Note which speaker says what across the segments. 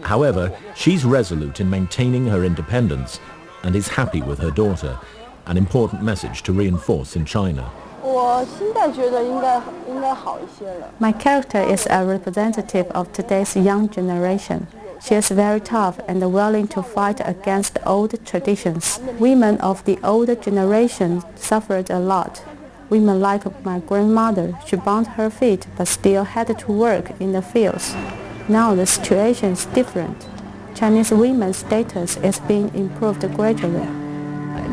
Speaker 1: However, she's resolute in maintaining her independence and is happy with her daughter, an important message to reinforce in China.
Speaker 2: My character is a representative of today's young generation. She is very tough and willing to fight against old traditions. Women of the older generation suffered a lot. Women like my grandmother, she bound her feet but still had to work in the fields. Now the situation is different. Chinese women's status is being improved gradually.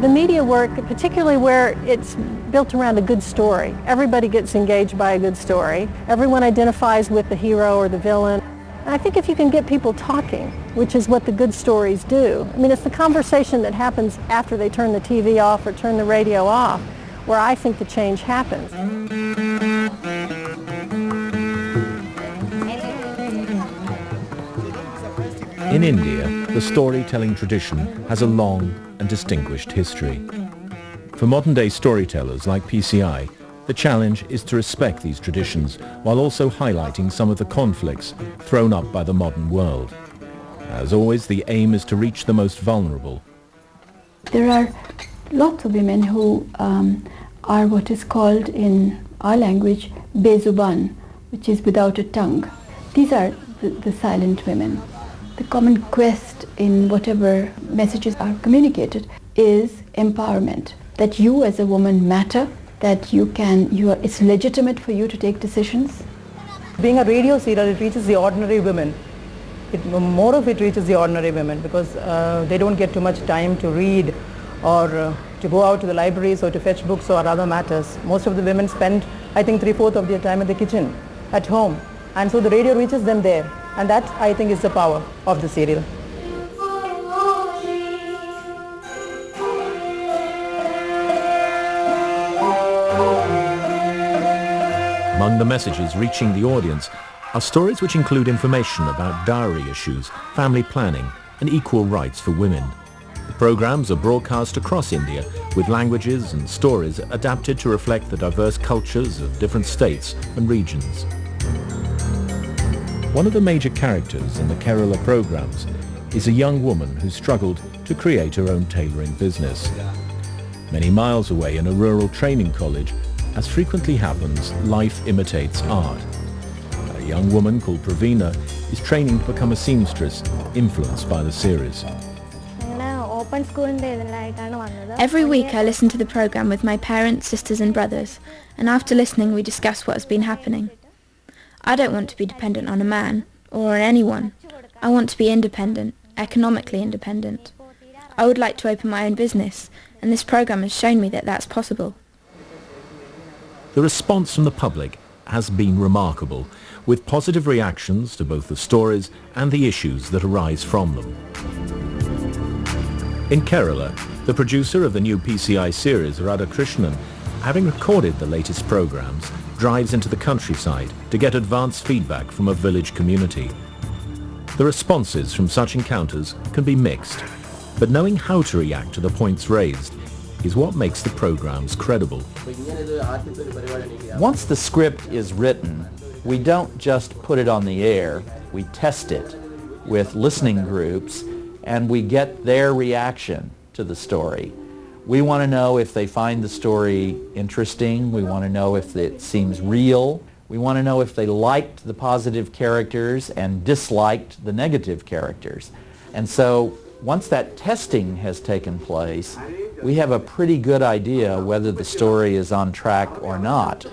Speaker 3: The media work, particularly where it's built around a good story. Everybody gets engaged by a good story. Everyone identifies with the hero or the villain. And I think if you can get people talking, which is what the good stories do, I mean, it's the conversation that happens after they turn the TV off or turn the radio off, where I think the change happens.
Speaker 1: In India, the storytelling tradition has a long and distinguished history. For modern-day storytellers like PCI, the challenge is to respect these traditions while also highlighting some of the conflicts thrown up by the modern world. As always, the aim is to reach the most vulnerable.
Speaker 4: There are lots of women who are what is called in our language bezuban, which is without a tongue. These are the silent women. The common quest in whatever messages are communicated is empowerment, that you as a woman matter, that it's legitimate for you to take decisions.
Speaker 5: Being a radio serial, it reaches the ordinary women. More of it reaches the ordinary women because they don't get too much time to read or to go out to the libraries or to fetch books or other matters. Most of the women spend, I think, 3/4 of their time in the kitchen, at home. And so the radio reaches them there. And that, I think, is the power of the serial.
Speaker 1: Among the messages reaching the audience are stories which include information about dowry issues, family planning, and equal rights for women. The programs are broadcast across India with languages and stories adapted to reflect the diverse cultures of different states and regions. One of the major characters in the Kerala programs is a young woman who struggled to create her own tailoring business. Many miles away in a rural training college, as frequently happens, life imitates art. A young woman called Praveena is training to become a seamstress, influenced by the series.
Speaker 6: Every week I listen to the program with my parents, sisters and brothers, and after listening we discuss what has been happening. I don't want to be dependent on a man, or on anyone. I want to be independent, economically independent. I would like to open my own business, and this program has shown me that that's possible.
Speaker 1: The response from the public has been remarkable, with positive reactions to both the stories and the issues that arise from them. In Kerala, the producer of the new PCI series, Radhakrishnan, having recorded the latest programs, drives into the countryside to get advance feedback from a village community. The responses from such encounters can be mixed, but knowing how to react to the points raised is what makes the programs credible.
Speaker 7: Once the script is written, we don't just put it on the air, we test it with listening groups and we get their reaction to the story. We want to know if they find the story interesting. We want to know if it seems real. We want to know if they liked the positive characters and disliked the negative characters. And so once that testing has taken place, we have a pretty good idea whether the story is on track or not.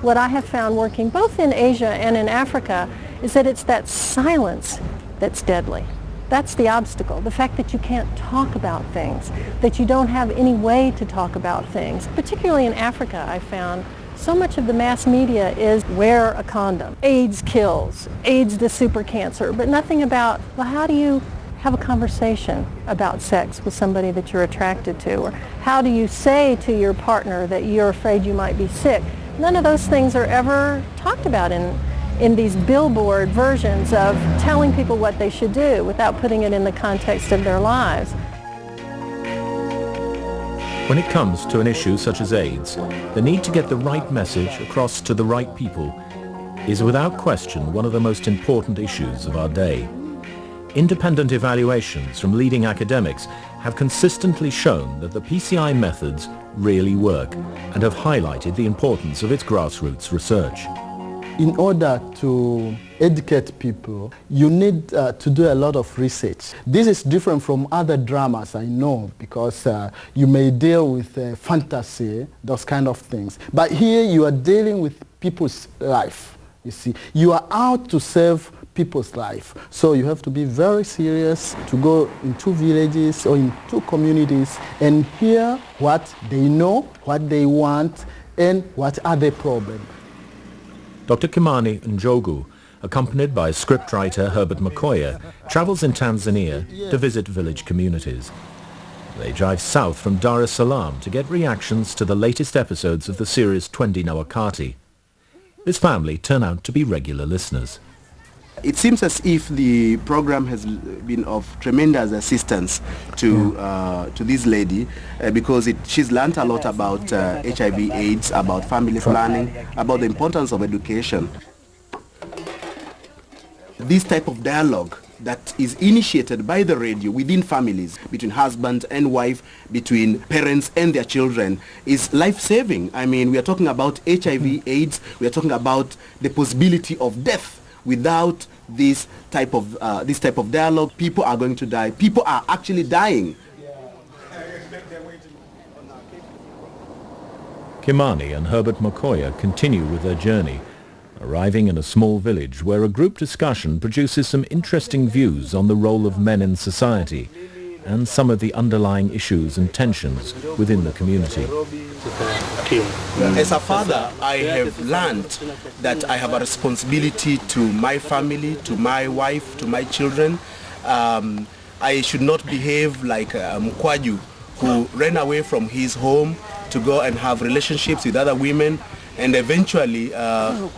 Speaker 3: What I have found working both in Asia and in Africa is that it's that silence that's deadly. That's the obstacle, the fact that you can't talk about things, that you don't have any way to talk about things. Particularly in Africa, I found so much of the mass media is wear a condom, AIDS kills, AIDS the super cancer, but nothing about, well, how do you have a conversation about sex with somebody that you're attracted to, or how do you say to your partner that you're afraid you might be sick? None of those things are ever talked about in these billboard versions of telling people what they should do without putting it in the context of their lives.
Speaker 1: When it comes to an issue such as AIDS, the need to get the right message across to the right people is without question one of the most important issues of our day. Independent evaluations from leading academics have consistently shown that the PCI methods really work and have highlighted the importance of its grassroots research.
Speaker 8: In order to educate people, you need to do a lot of research. This is different from other dramas, I know, because you may deal with fantasy, those kind of things. But here you are dealing with people's life, you see. You are out to save people's life. So you have to be very serious to go into villages or into communities and hear what they know, what they want, and what are their problems.
Speaker 1: Dr. Kimani Njogu, accompanied by scriptwriter Herbert Makoya, travels in Tanzania to visit village communities. They drive south from Dar es Salaam to get reactions to the latest episodes of the series Twendi na Wakati. This family turn out to be regular listeners.
Speaker 9: It seems as if the program has been of tremendous assistance to this lady because she's learned a lot about HIV/AIDS, about family planning, about the importance of education. This type of dialogue that is initiated by the radio within families, between husband and wife, between parents and their children, is life-saving. I mean, we are talking about HIV/AIDS, we are talking about the possibility of death. Without this type of dialogue, people are going to die. People are actually dying.
Speaker 1: Kimani and Herbert Makoya continue with their journey, arriving in a small village where a group discussion produces some interesting views on the role of men in society and some of the underlying issues and tensions within the community.
Speaker 9: As a father, I have learned that I have a responsibility to my family, to my wife, to my children. I should not behave like Mkwaju, who ran away from his home to go and have relationships with other women and eventually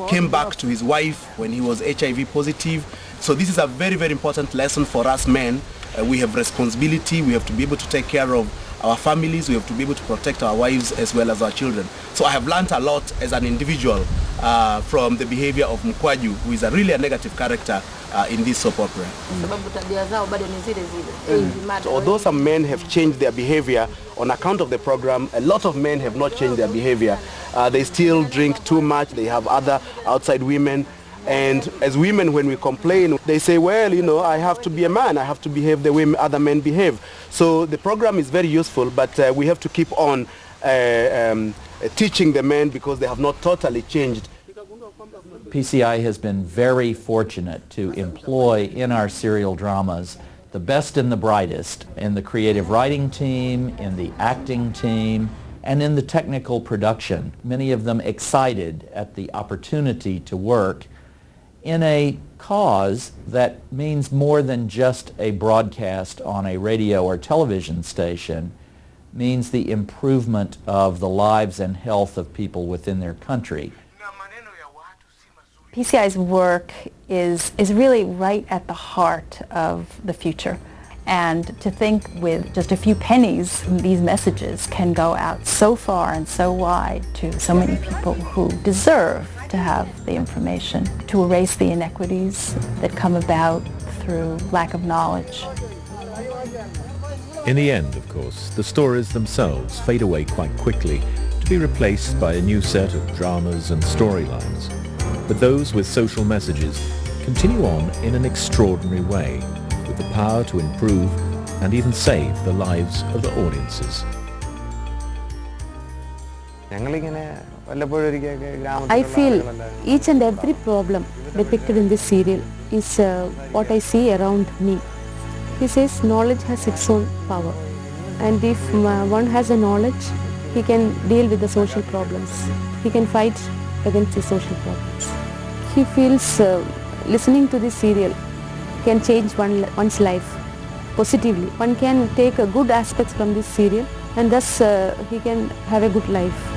Speaker 9: came back to his wife when he was HIV positive. So this is a very, very important lesson for us men. We have responsibility, we have to be able to take care of our families, we have to be able to protect our wives as well as our children. So I have learned a lot as an individual from the behavior of Mkwaju, who is really a negative character in this soap opera. So although some men have changed their behavior on account of the program, a lot of men have not changed their behavior. They still drink too much, they have other outside women. And as women, when we complain, they say, well, you know, I have to be a man, I have to behave the way other men behave. So the program is very useful, but we have to keep on teaching the men because they have not totally changed.
Speaker 7: PCI has been very fortunate to employ in our serial dramas the best and the brightest in the creative writing team, in the acting team, and in the technical production. Many of them excited at the opportunity to work in a cause that means more than just a broadcast on a radio or television station, means the improvement of the lives and health of people within their country.
Speaker 3: PCI's work is really right at the heart of the future. And to think with just a few pennies, these messages can go out so far and so wide to so many people who deserve to have the information, to erase the inequities that come about through lack of knowledge.
Speaker 1: In the end, of course, the stories themselves fade away quite quickly to be replaced by a new set of dramas and storylines. But those with social messages continue on in an extraordinary way, with the power to improve and even save the lives of the audiences.
Speaker 2: I feel each and every problem depicted in this serial is what I see around me. He says knowledge has its own power, and if one has a knowledge, he can deal with the social problems. He can fight against the social problems. He feels listening to this serial can change one's life positively. One can take good aspects from this serial, and thus he can have a good life.